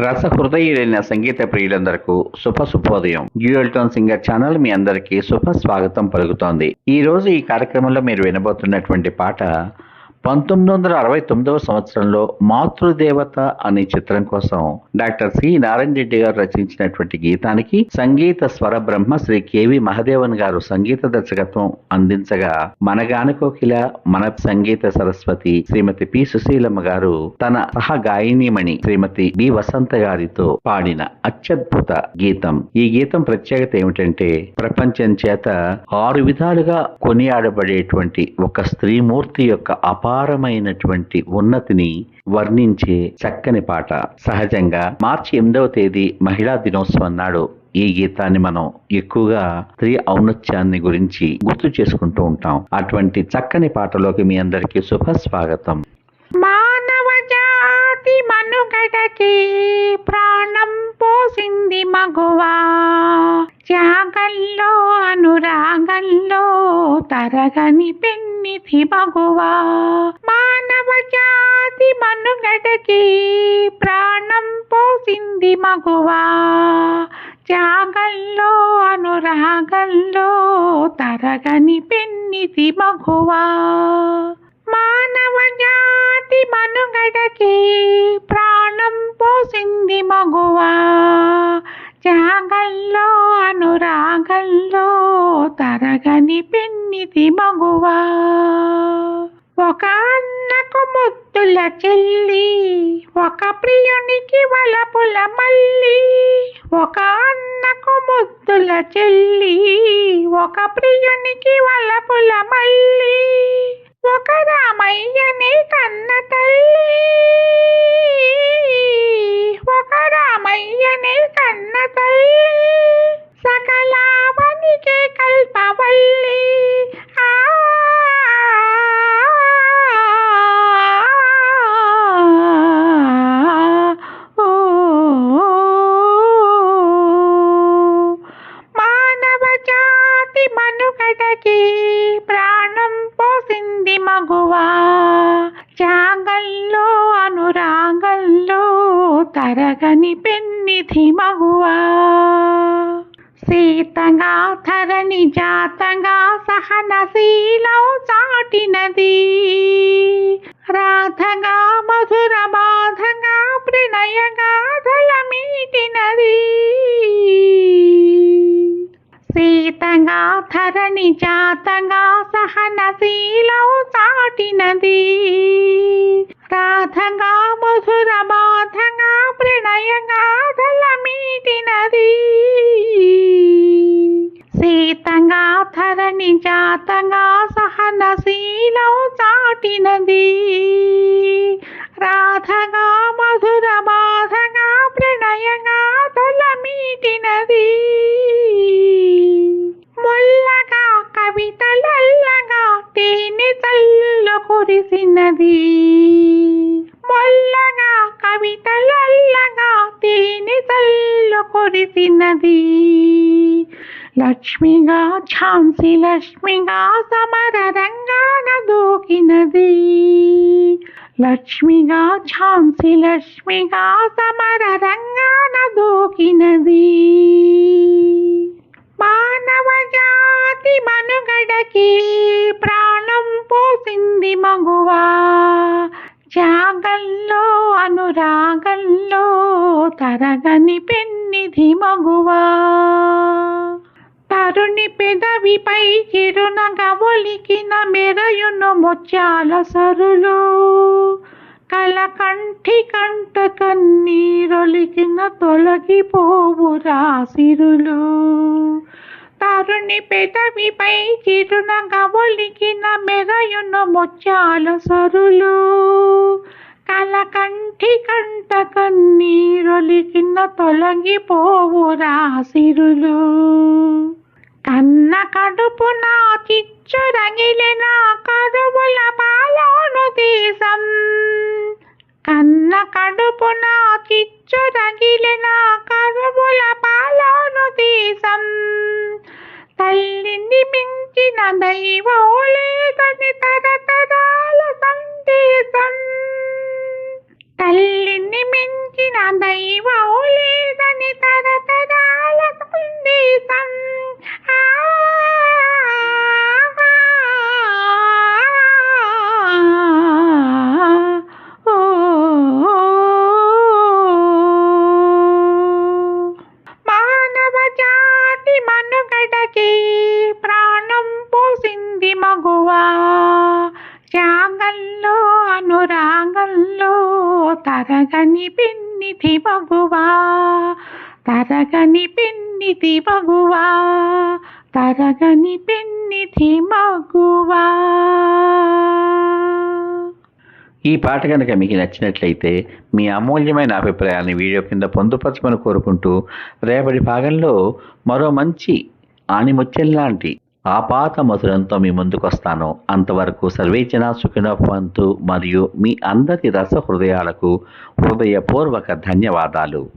రసహృదయులైన సంగీత ప్రియులందరకు శుభోదయం. Dual tone singer channel మీ అందరికీ స్వాగతం పలుకుతోంది. ఈ రోజు ఈ కార్యక్రమంలో మీరు వినబోతున్నటువంటి పాట 1969వ సంవత్సరంలో మాతృదేవత అనే చిత్రం కోసం డాక్టర్ సి నారాయణ రెడ్డి గారు రచించినటువంటి గీతానికి సంగీత స్వర బ్రహ్మ శ్రీ కెవి మహదేవన్ గారు సంగీత దర్శకత్వం అందించగా, మనగానకోకిల మన సంగీత సరస్వతి శ్రీమతి పి సుశీలమ్మ గారు తన సహ గాయనీమణి శ్రీమతి బి వసంత గారితో పాడిన అత్యద్భుత గీతం. ఈ గీతం ప్రత్యేకత ఏమిటంటే, ప్రపంచం చేత 6 విధాలుగా కొనియాడబడేటువంటి ఒక స్త్రీమూర్తి యొక్క అపారమైనటువంటి ఉన్నతిని వర్ణించే చక్కని పాట. సహజంగా మార్చి 8వ తేదీ మహిళా దినోత్సవం నాడు ఈ గీతాన్ని మనం ఎక్కువగా స్త్రీ ఔన్నత్యాన్ని గురించి గుర్తు చేసుకుంటూ ఉంటాం. అటువంటి చక్కని పాటలోకి మీ అందరికీ స్వాగతం. మానవ జాతి మనుగడకి ప్రాణం పోసింది మగువా, త్యాగంలో అనురాగంలో తరగని పెన్నిధి మగువా. మానవ జాతి మనుగడకి ప్రాణం పోసింది మగువా, త్యాగంలో అనురాగంలో తరగని పెన్నిధి మగువా. మానవ జాతి మనుగడకి ప్రాణం పోసింది మగువా, త్యాగంలో అనురాగంలో తరగని పెన్నిధి మగువా. ఒక అన్నకు ముద్దుల చెల్లి, ఒక ప్రియునికి వలపుల మల్లి. ఒక అన్నకు ముద్దుల చెల్లి, ఒక ప్రియునికి వలపుల మల్లి. ఒక రామయ్యని కన్న తల్లి, ఒక రామయ్యని కన్న తల్లి. సకలావనికి కల్పవల్లి. మానవ జాతి మనుగడకి ప్రాణం పోసింది మగువా, త్యాగంలో అనురాగంలో తరగని పెన్నిధి మగువా. సీతగా ధరణి జాతగా సహనశీలం చాటినది, రాధగా మధుర బాధగా ప్రణయగాథల మీటినది. సీతగా ధరణి జాతగా సహనశీలం చాటినది, రాధగా మధుర బాధగా ప్రణయగాథల మీటినది. సీతగా ధరణి జాతగా సహనశీలం చాటినది, రాధగా మధుర బాధగా ప్రణయగాథల మీటినది. ముల్లగా కవితలల్లగా తేనె చల్లు కురిసినది, ముల్లగా కవితలల్లగా తేనె చల్లు కురిసినది. లక్ష్మిగా ఝాన్సీ లక్ష్మిగా సమర రంగాన దూకినది, లక్ష్మిగా ఝాన్సీ లక్ష్మిగా సమర రంగాన దూకినది. మానవ జాతి మనుగడకి ప్రాణం పోసింది మగువా, త్యాగంలో అనురాగంలో తరగని పెన్నిధి మగువా. తరుణి పెదవిపై చిరునగా ఒలికిన మెరయును ముత్యాల సరులు, కలకంఠి కంట కన్నీరొలికిన తొలగిపోవు రాసిరులు. తరుణి పెదవిపై చిరునగా ఒలికిన మెరయును ముత్యాల సరులు, కలకంఠి కంట కన్నీరొలికిన తొలగిపోవు రాసిరులు. కన్న కడుపున చిచ్చు రగిలిన కరువుల పాలోను దేశం, కన్న కడుపున చిచ్చు రగిలిన కరువుల పాలోను దేశం. తల్లిని మించిన దైవం లేదని తరతరాల సందేశం. తల్లిని మించిన దైవం లేదని తరతరాల సందేశం. ఆ, ఓ, మానవ జాతి మనుగడకి ప్రాణం పోసింది మగువా. త్యాగంలో అనురాగంలో తరగని పెన్నిధి మగువా. తరగని పెన్నిధి మగువా. తరగని పెన్నిధి మగువా. ఈ పాట కనుక మీకు నచ్చినట్లయితే మీ అమూల్యమైన అభిప్రాయాన్ని వీడియో కింద పొందుపరచమని కోరుకుంటూ రేపటి భాగంలో మరో మంచి ఆణిముత్యం లాంటి ఆపాత మధురంతో మీ ముందుకు వస్తాను. అంతవరకు సర్వేజన సుఖినో భవంతు. మరియు మీ అందరి రస హృదయాలకు హృదయపూర్వక ధన్యవాదాలు.